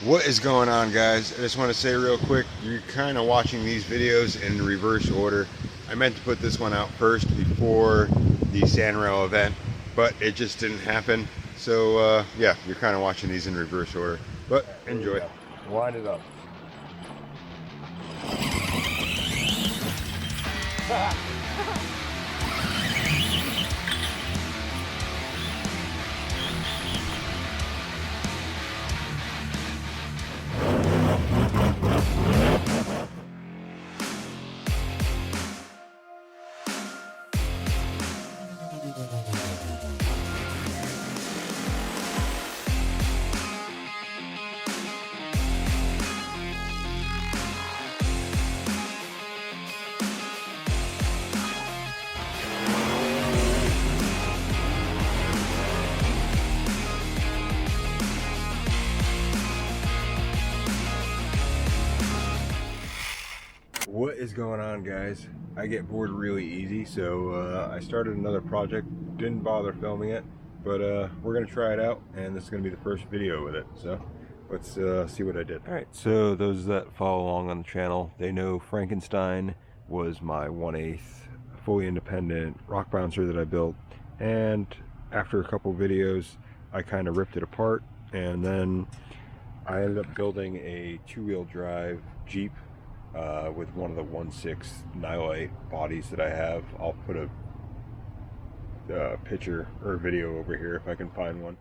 What is going on, guys? I just want to say real quick, you're kind of watching these videos in reverse order. I meant to put this one out first before the Sanrail event, but it just didn't happen. So yeah, you're kind of watching these in reverse order, but enjoy. Wind it up. What is going on, guys? I get bored really easy, so I started another project. Didn't bother filming it, but we're gonna try it out, and this is gonna be the first video with it. So let's see what I did. All right, so those that follow along on the channel, they know Frankenstein was my 1/8 fully independent rock bouncer that I built, and after a couple videos, I kind of ripped it apart, and then I ended up building a two-wheel drive Jeep with one of the 1/6 nylite bodies that I have. I'll put a picture or video over here if I can find one.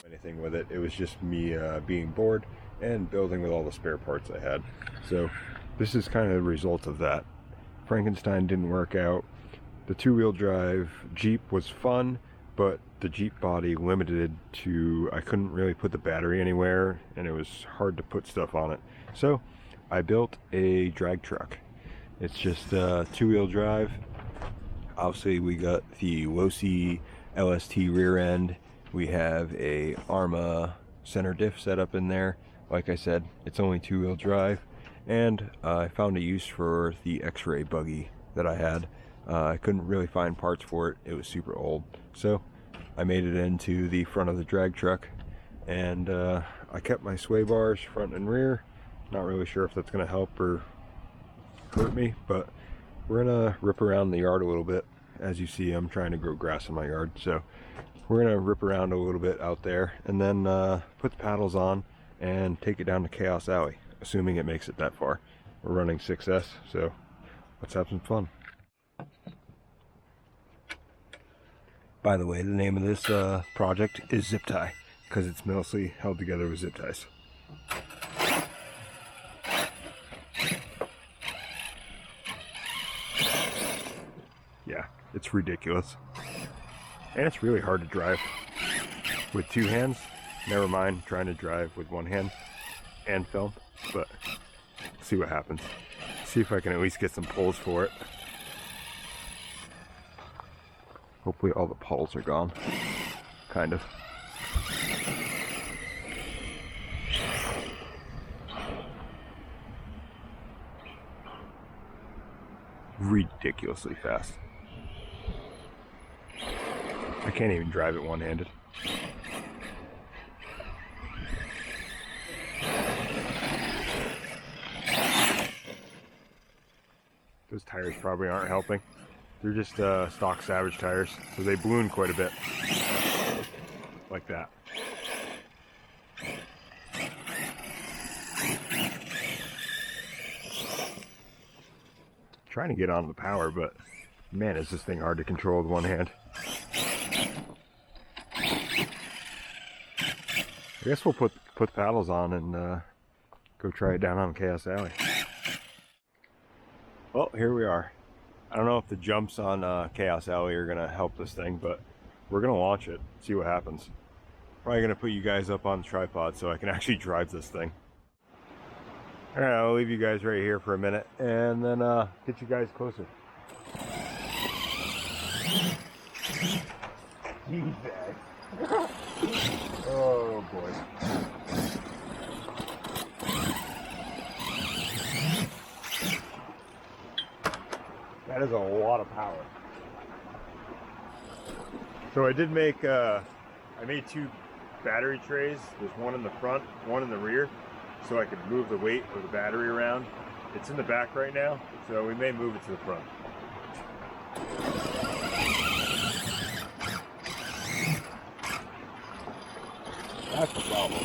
Anything with it. It was just me being bored and building with all the spare parts I had. So this is kind of the result of that. Frankenstein didn't work out. The two-wheel drive Jeep was fun, but the Jeep body limited to, I couldn't really put the battery anywhere, and it was hard to put stuff on it. So I built a drag truck. It's just a two-wheel drive. Obviously we got the Losi LST rear end. We have a Arma center diff setup in there. Like I said, it's only two-wheel drive, and I found a use for the X-ray buggy that I had. I couldn't really find parts for it. It was super old. So I made it into the front of the drag truck, and I kept my sway bars front and rear. Not really sure if that's going to help or hurt me, but we're going to rip around the yard a little bit. As you see, I'm trying to grow grass in my yard, so we're going to rip around a little bit out there, and then put the paddles on and take it down to Chaos Alley, assuming it makes it that far. We're running 6S, so let's have some fun. By the way, the name of this project is Zip Tie, because it's mostly held together with zip ties. Yeah, it's ridiculous. And it's really hard to drive with two hands. Never mind trying to drive with one hand and film, but see what happens. See if I can at least get some pulls for it. Hopefully all the puddles are gone. Kind of. Ridiculously fast. I can't even drive it one-handed. Those tires probably aren't helping. They're just stock Savage tires, so they balloon quite a bit. Like that. Trying to get on the power, but man, is this thing hard to control with one hand. I guess we'll put the paddles on and go try it down on Chaos Alley. Well, here we are. I don't know if the jumps on Chaos Alley are going to help this thing, but we're going to launch it, see what happens. Probably going to put you guys up on the tripod so I can actually drive this thing. Alright, I'll leave you guys right here for a minute and then get you guys closer. Oh boy. That is a lot of power. So I did make, I made 2 battery trays. There's one in the front, one in the rear, so I could move the weight of the battery around. It's in the back right now, so we may move it to the front. That's the problem.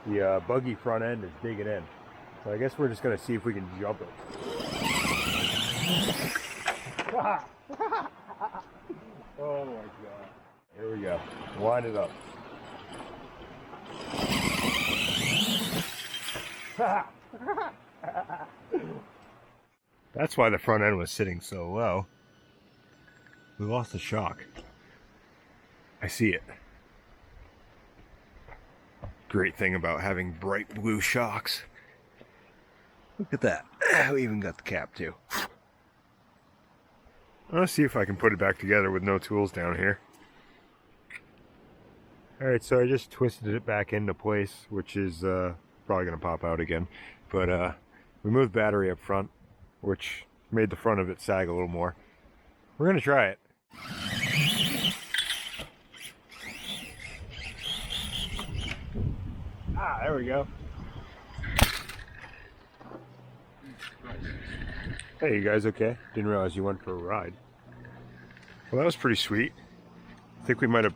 The buggy front end is digging in. So I guess we're just going to see if we can jump it. Oh my god. Here we go. Line it up. That's why the front end was sitting so low. We lost the shock. I see it. Great thing about having bright blue shocks. Look at that. We even got the cap too. I'll see if I can put it back together with no tools down here. Alright, so I just twisted it back into place, which is probably going to pop out again. But we moved battery up front, which made the front of it sag a little more. We're going to try it. Ah, there we go. Hey, you guys okay? Didn't realize you went for a ride. Well, that was pretty sweet. I think we might have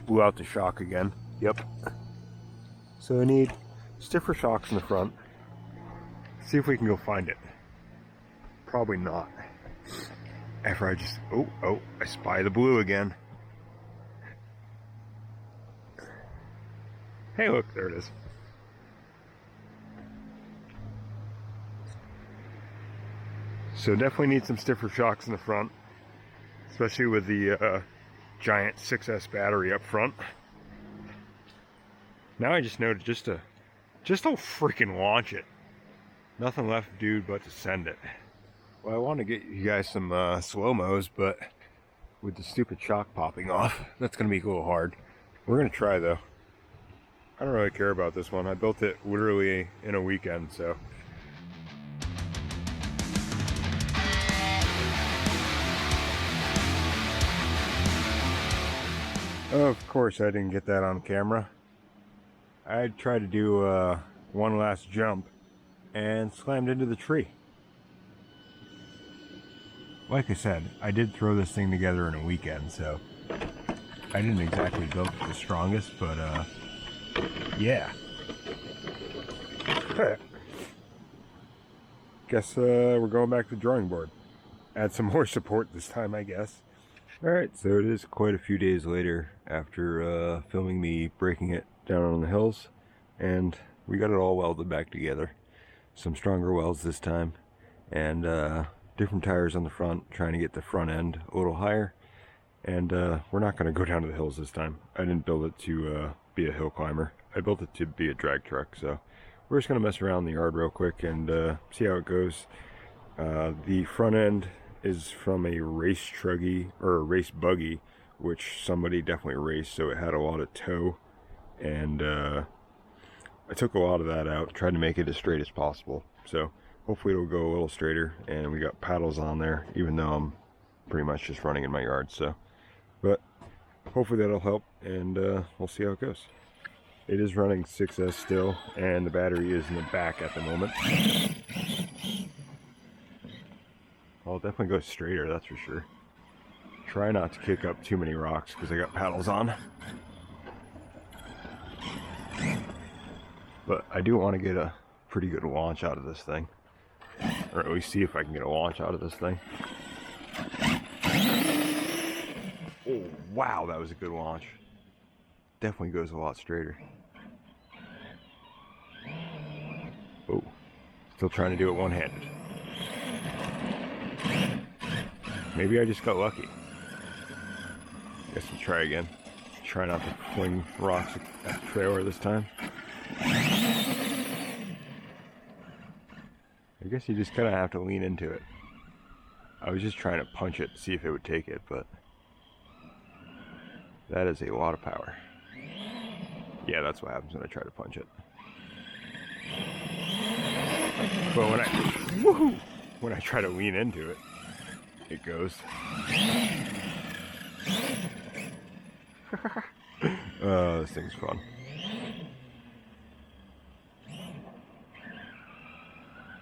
blew out the shock again. Yep. So I need stiffer shocks in the front. See if we can go find it. Probably not. After I just... Oh, I spy the blue again. Hey, look, there it is. So definitely need some stiffer shocks in the front, especially with the giant 6S battery up front. Now I just know just to freaking launch it. Nothing left to do but to send it. Well, I want to get you guys some slow-mos, but with the stupid shock popping off, that's going to be a little hard. We're going to try though. I don't really care about this one. I built it literally in a weekend, so. Of course I didn't get that on camera. I tried to do one last jump and slammed into the tree. Like I said, I did throw this thing together in a weekend, so I didn't exactly build it the strongest, but yeah. Guess we're going back to the drawing board. Add some more support this time, I guess. Alright, so it is quite a few days later after filming me breaking it down on the hills, and we got it all welded back together. Some stronger welds this time, and different tires on the front, trying to get the front end a little higher. And we're not going to go down to the hills this time. I didn't build it to be a hill climber. I built it to be a drag truck, so we're just going to mess around in the yard real quick and see how it goes. The front end is from a race truggy, or a race buggy, which somebody definitely raced, so it had a lot of toe, and I took a lot of that out, tried to make it as straight as possible, so hopefully it'll go a little straighter. And we got paddles on there, even though I'm pretty much just running in my yard, so, but hopefully that'll help, and we'll see how it goes. It is running 6S still, and the battery is in the back at the moment. I'll definitely go straighter, that's for sure. Try not to kick up too many rocks because I got paddles on. But I do want to get a pretty good launch out of this thing. Or at least see if I can get a launch out of this thing. Oh, wow, that was a good launch. Definitely goes a lot straighter. Oh, still trying to do it one-handed. Maybe I just got lucky. Guess we'll try again. Try not to fling rocks at the trailer this time. I guess you just kind of have to lean into it. I was just trying to punch it to see if it would take it, but that is a lot of power. Yeah, that's what happens when I try to punch it. But when I try to lean into it, it goes. Oh, this thing's fun.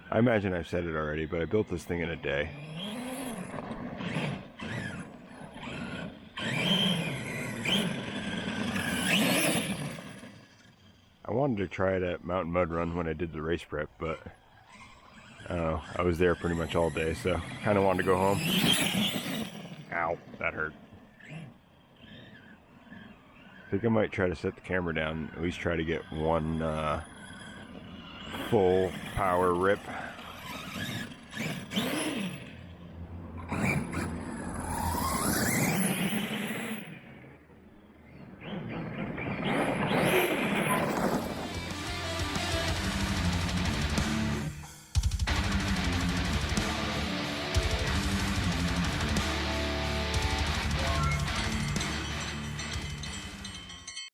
I imagine I've said it already, but I built this thing in a day. I wanted to try it at Mountain Mud Run when I did the race prep, but I don't know, I was there pretty much all day, so kind of wanted to go home. Ow, that hurt. I think I might try to set the camera down, at least try to get one full power rip.